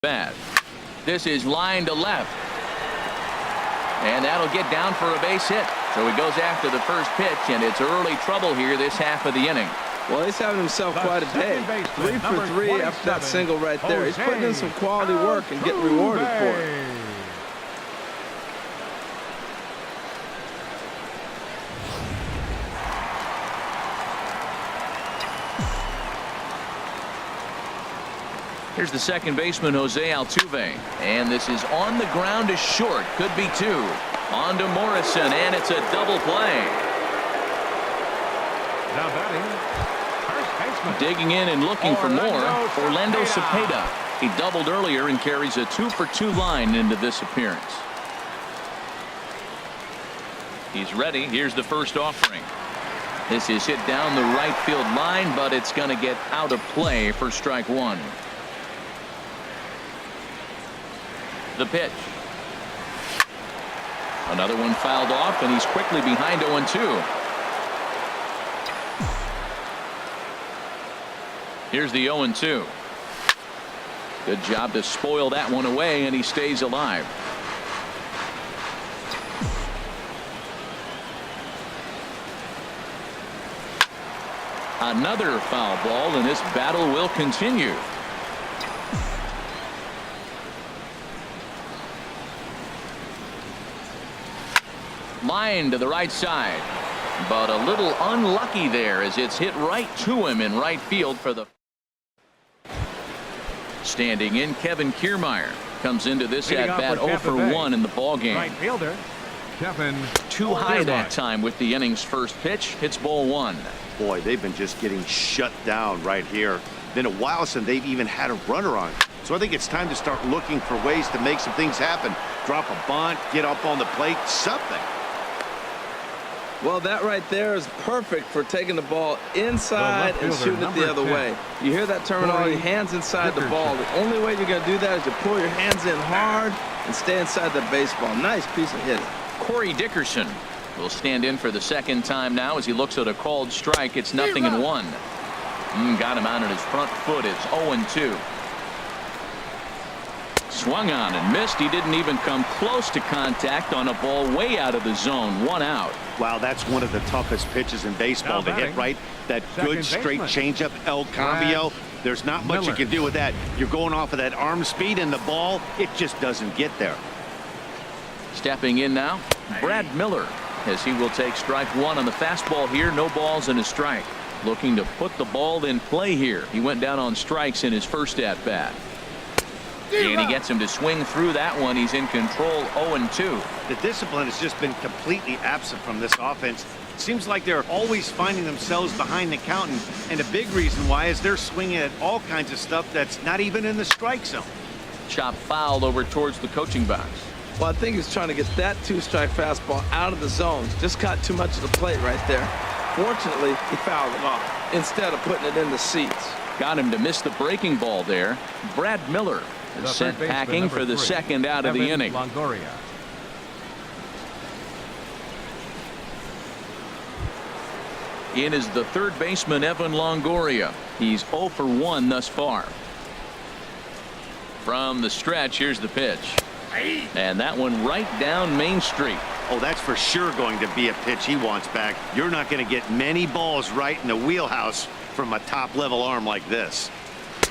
Bad. This is line to left. And that'll get down for a base hit. So he goes after the first pitch, and it's early trouble here this half of the inning. Well, he's having himself quite a day. 3 for 3 after that single right there. He's putting in some quality work and getting rewarded for it. Here's the second baseman, Jose Altuve. And this is on the ground to short. Could be two. On to Morrison, and it's a double play. Now batting, first baseman. Digging in and looking for more, Orlando Cepeda. He doubled earlier and carries a 2 for 2 line into this appearance. He's ready. Here's the first offering. This is hit down the right field line, but it's going to get out of play for strike one. The pitch. Another one fouled off, and he's quickly behind 0-2. Here's the 0-2. Good job to spoil that one away, and he stays alive. Another foul ball, and this battle will continue. Line to the right side, but a little unlucky there as it's hit right to him in right field for the. Standing in, Kevin Kiermaier comes into this at bat 0 for 1 in the ball game. Right fielder, Kevin. Too high that time with the inning's first pitch. Hits ball 1. Boy, they've been just getting shut down right here. Been a while since they've even had a runner on. So I think it's time to start looking for ways to make some things happen. Drop a bunt, get up on the plate, something. Well, that right there is perfect for taking the ball inside and shooting it the other way. You hear that terminology, hands inside the ball. The only way you're going to do that is to pull your hands in hard and stay inside the baseball. Nice piece of hitting. Corey Dickerson will stand in for the second time now as he looks at a called strike. It's 0-1. Got him out on his front foot. It's 0-2. Swung on and missed. He didn't even come close to contact on a ball way out of the zone. 1 out. Wow, that's one of the toughest pitches in baseball to hit, right? That good straight changeup, El Cambio. There's not much you can do with that. You're going off of that arm speed, and the ball, it just doesn't get there. Stepping in now, Brad Miller, as he will take strike 1 on the fastball here. No balls and a strike. Looking to put the ball in play here. He went down on strikes in his first at bat. And he gets him to swing through that one. He's in control. 0-2. The discipline has just been completely absent from this offense. Seems like they're always finding themselves behind the count, and a big reason why is they're swinging at all kinds of stuff that's not even in the strike zone. Chop fouled over towards the coaching box. Well, I think he's trying to get that 2-strike fastball out of the zone. Just got too much of the plate right there. Fortunately, he fouled it off instead of putting it in the seats. Got him to miss the breaking ball there. Brad Miller is sent packing for the second out of the inning. Longoria. In is the third baseman, Evan Longoria. He's 0 for 1 thus far. From the stretch, here's the pitch. And that one right down Main Street. Oh, that's for sure going to be a pitch he wants back. You're not going to get many balls right in the wheelhouse from a top-level arm like this.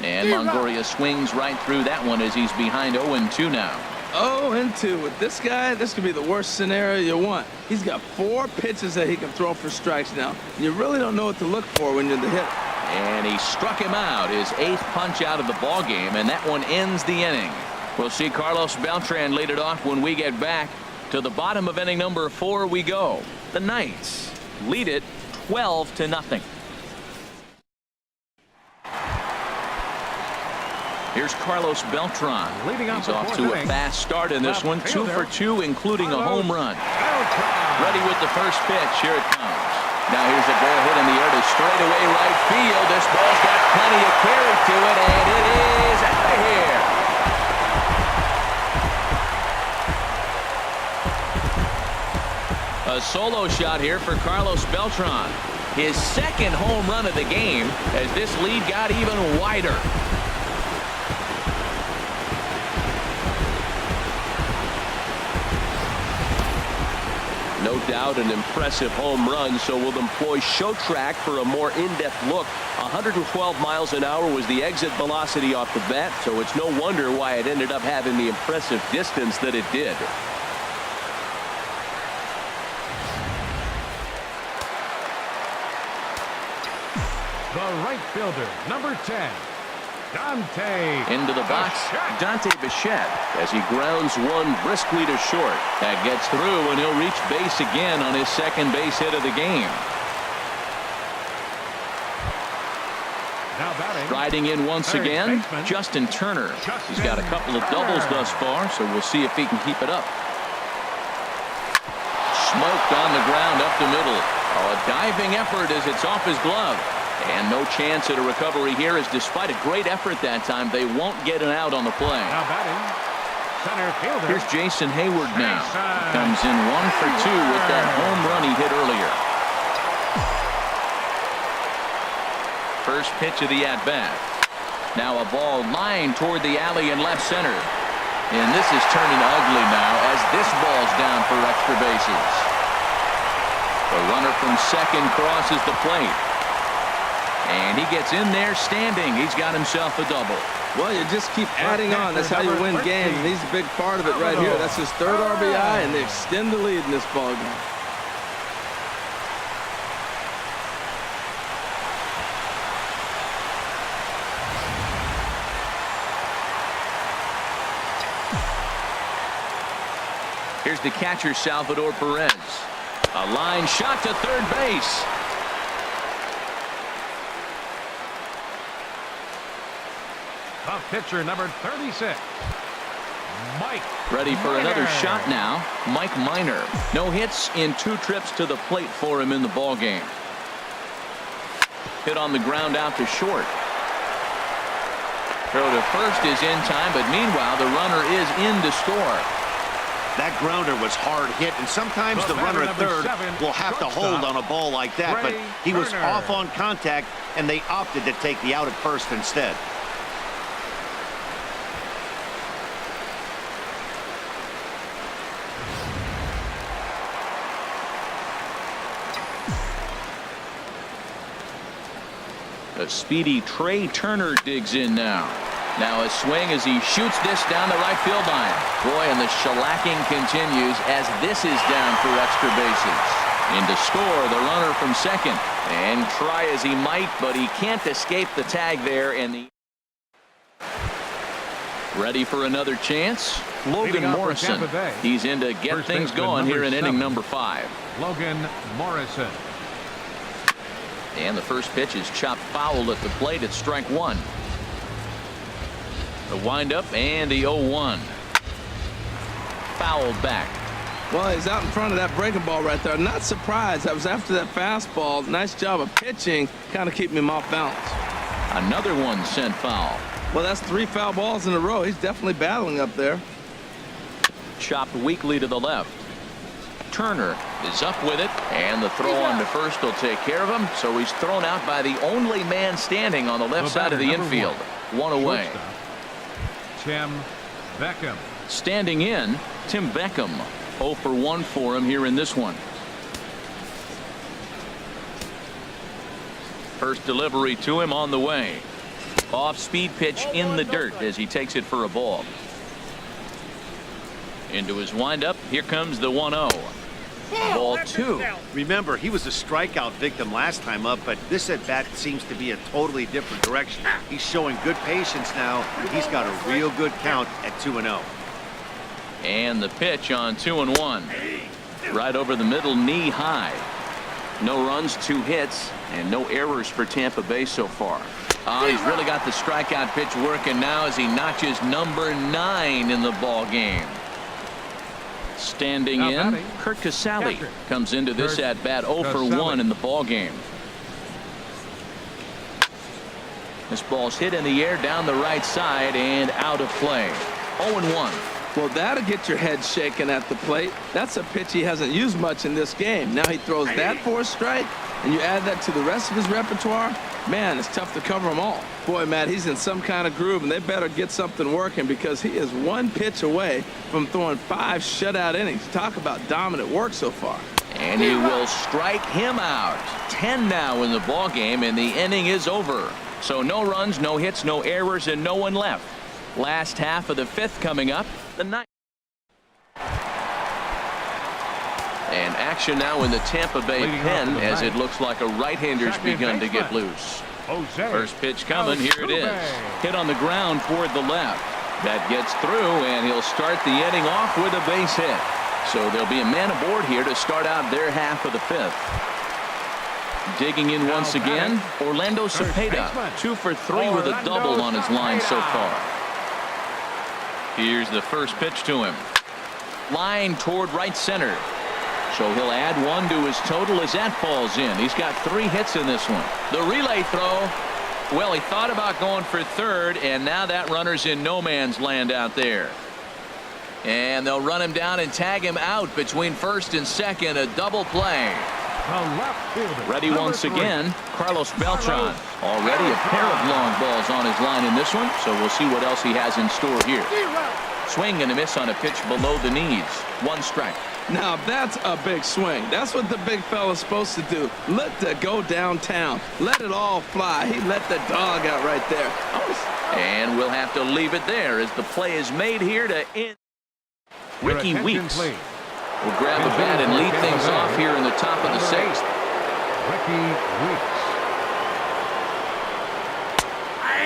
And Longoria swings right through that one as he's behind 0-2 now. 0-2 with this guy. This could be the worst scenario you want. He's got 4 pitches that he can throw for strikes now. You really don't know what to look for when you're the hitter. And he struck him out, his 8th punch out of the ball game, and that one ends the inning. We'll see Carlos Beltran lead it off when we get back. To the bottom of inning number 4 we go. The Knights lead it 12-0. Here's Carlos Beltran. He's off to a fast start in this one. 2 for 2, including a home run. Ready with the first pitch. Here it comes. Now here's a ball hit in the air to straightaway right field. This ball's got plenty of carry to it, and it is out of here. A solo shot here for Carlos Beltran. His second home run of the game as this lead got even wider. knocked out an impressive home run, so we'll employ show track for a more in-depth look. 112 miles an hour was the exit velocity off the bat, so it's no wonder why it ended up having the impressive distance that it did. The right fielder, number 10, Dante. Into the box, Dante Bichette, as he grounds one briskly to short. That gets through, and he'll reach base again on his second base hit of the game. Now batting. Riding in once Third again, baseman, Justin Turner. He's got a couple of Turner. doubles thus far, so we'll see if he can keep it up. Smoked on the ground up the middle. Oh, a diving effort as it's off his glove. And no chance at a recovery here, as despite a great effort that time, they won't get an out on the play. Now batting. Center fielder. Here's Jason Hayward now. Jason. Comes in 1 for 2 with that home run he hit earlier. First pitch of the at-bat. Now a ball lined toward the alley in left center. And this is turning ugly now as this ball's down for extra bases. The runner from second crosses the plate. And he gets in there standing. He's got himself a double. Well, you just keep adding on. That's how you win games. And he's a big part of it right here. That's his third RBI, and they extend the lead in this ballgame. Here's the catcher, Salvador Perez. A line shot to third base. The pitcher, number 36, Mike. Ready for another Minor. shot now. Mike Minor. No hits in 2 trips to the plate for him in the ball game. Hit on the ground out to short. Throw to first is in time, but meanwhile the runner is in to score. That grounder was hard hit, and sometimes the runner at third will have to hold on a ball like that, but he was off on contact, and they opted to take the out at first instead. A speedy Trey Turner digs in now. Now a swing as he shoots this down the right field line. Boy, and the shellacking continues as this is down for extra bases. In to score the runner from second. And try as he might, but he can't escape the tag there. And ready for another chance? Logan Morrison. He's in to get things going here in inning number 5. Logan Morrison. And the first pitch is chopped foul at the plate at strike 1. The windup and the 0-1. Fouled back. Well, he's out in front of that breaking ball right there. Not surprised. That was after that fastball. Nice job of pitching, kind of keeping him off balance. Another one sent foul. Well, that's 3 foul balls in a row. He's definitely battling up there. Chopped weakly to the left. Turner is up with it, and the throw on to first will take care of him. So he's thrown out by the only man standing on the left side of the infield. One away. Tim Beckham. Standing in, Tim Beckham. 0 for 1 for him here in this one. First delivery to him on the way. Off-speed pitch in the dirt as he takes it for a ball. Into his windup. Here comes the 1-0. Ball 2. Remember, he was a strikeout victim last time up, but this at-bat seems to be a totally different direction. He's showing good patience now, and he's got a real good count at 2-0. And the pitch on 2-1. Right over the middle, knee high. No runs, 2 hits, and no errors for Tampa Bay so far. He's really got the strikeout pitch working now as he notches number 9 in the ball game. Standing in, Kurt Casale comes into this at bat 0 for 1 in the ball game. This ball's hit in the air down the right side and out of play. 0-1. Well, that'll get your head shaken at the plate. That's a pitch he hasn't used much in this game. Now he throws that for a strike, and you add that to the rest of his repertoire. Man, it's tough to cover them all. Boy, Matt, he's in some kind of groove, and they better get something working because he is 1 pitch away from throwing 5 shutout innings. Talk about dominant work so far. And he will strike him out. 10 now in the ball game, and the inning is over. So no runs, no hits, no errors, and no one left. Last half of the 5th coming up. The 9th. And action now in the Tampa Bay pen as it looks like a right-hander's begun to get loose. First pitch coming. Here it is. Hit on the ground toward the left. That gets through, and he'll start the inning off with a base hit. So there'll be a man aboard here to start out their half of the 5th. Digging in once again, Orlando Cepeda, 2 for 3 with a double on his line so far. Here's the first pitch to him. Line toward right center. So he'll add 1 to his total as that falls in. He's got 3 hits in this one. The relay throw. Well, he thought about going for third, and now that runner's in no man's land out there. And they'll run him down and tag him out between first and second. A double play. Ready once again, Carlos Beltran. Already a pair of long balls on his line in this one, so we'll see what else he has in store here. Swing and a miss on a pitch below the knees. 1 strike. Now that's a big swing. That's what the big fella's supposed to do. Let the go downtown. Let it all fly. He let the dog out right there. And we'll have to leave it there as the play is made here to end. Ricky Weeks will grab the bat and lead things off here in the top of the 6th. Ricky Weeks.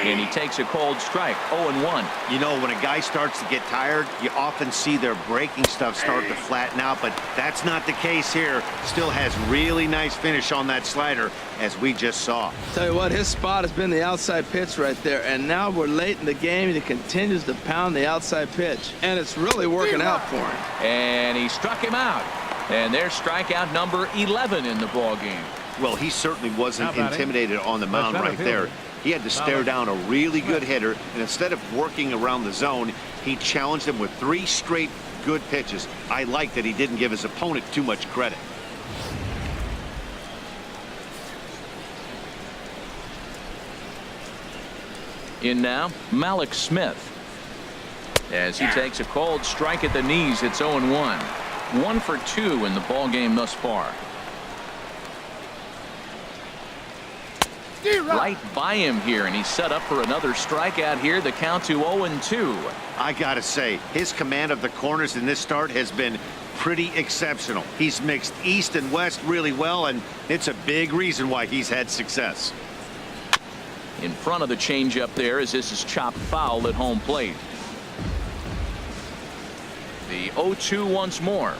And he takes a cold strike. 0-1. You know, when a guy starts to get tired, you often see their breaking stuff start to flatten out, but that's not the case here. Still has really nice finish on that slider, as we just saw. Tell you what, his spot has been the outside pitch right there, and now we're late in the game, and he continues to pound the outside pitch, and it's really working out for him. And he struck him out. And there's strikeout number 11 in the ball game. Well, he certainly wasn't intimidated on the mound right there. He had to stare down a really good hitter, and instead of working around the zone, he challenged him with 3 straight good pitches. I like that he didn't give his opponent too much credit. In now, Malik Smith. As he takes a cold strike at the knees, it's 0-1. 1 for 2 in the ball game thus far. Right by him here, and he's set up for another strikeout here. The count to 0-2. I gotta say, his command of the corners in this start has been pretty exceptional. He's mixed east and west really well, and it's a big reason why he's had success. In front of the changeup there as this is chopped foul at home plate. The 0-2 once more.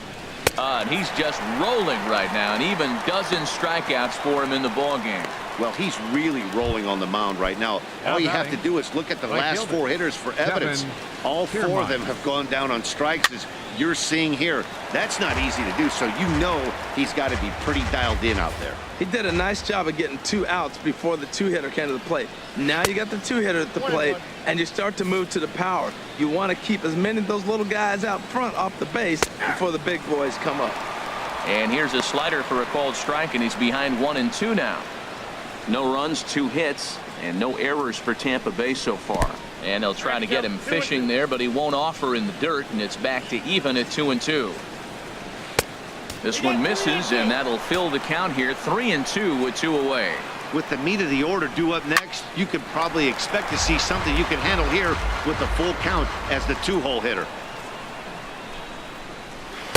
And he's just rolling right now, and even dozens strikeouts for him in the ball game. Well, he's really rolling on the mound right now. All you have to do is look at the last 4 hitters for evidence. All 4 of them have gone down on strikes, as you're seeing here. That's not easy to do, so you know he's got to be pretty dialed in out there. He did a nice job of getting 2 outs before the 2-hitter came to the plate. Now you got the 2-hitter at the plate, and you start to move to the power. You want to keep as many of those little guys out front off the base before the big boys come up. And here's a slider for a called strike, and he's behind 1-2 now. No runs, 2 hits, and no errors for Tampa Bay so far. And they'll try to get him fishing there, but he won't offer in the dirt, and it's back to even at 2-2. This one misses, and that'll fill the count here. 3-2 with 2 away. With the meat of the order due up next, you could probably expect to see something you can handle here with the full count as the 2-hole hitter.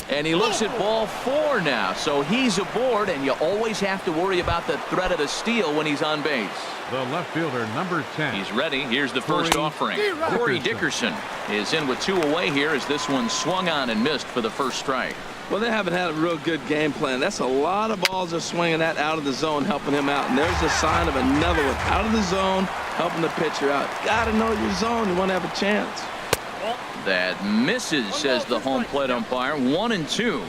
And he looks at ball 4 now, so he's aboard, and you always have to worry about the threat of the steal when he's on base. The left fielder, number 10. He's ready. Here's the first offering. Corey Dickerson is in with 2 away here as this one swung on and missed for the first strike. Well, they haven't had a real good game plan. That's a lot of balls they're swinging at out of the zone, helping him out. And there's a sign of another one out of the zone, helping the pitcher out. Got to know your zone. You want to have a chance. That misses, says the home plate umpire. 1-2.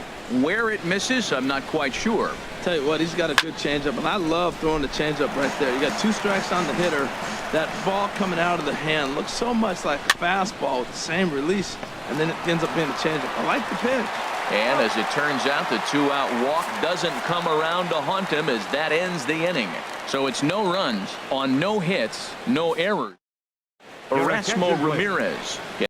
Where it misses, I'm not quite sure. Tell you what, he's got a good changeup, and I love throwing the changeup right there. You got 2 strikes on the hitter. That ball coming out of the hand looks so much like a fastball with the same release, and then it ends up being a changeup. I like the pitch. And as it turns out, the 2-out walk doesn't come around to haunt him as that ends the inning. So it's no runs on no hits, no errors. Erasmo Ramirez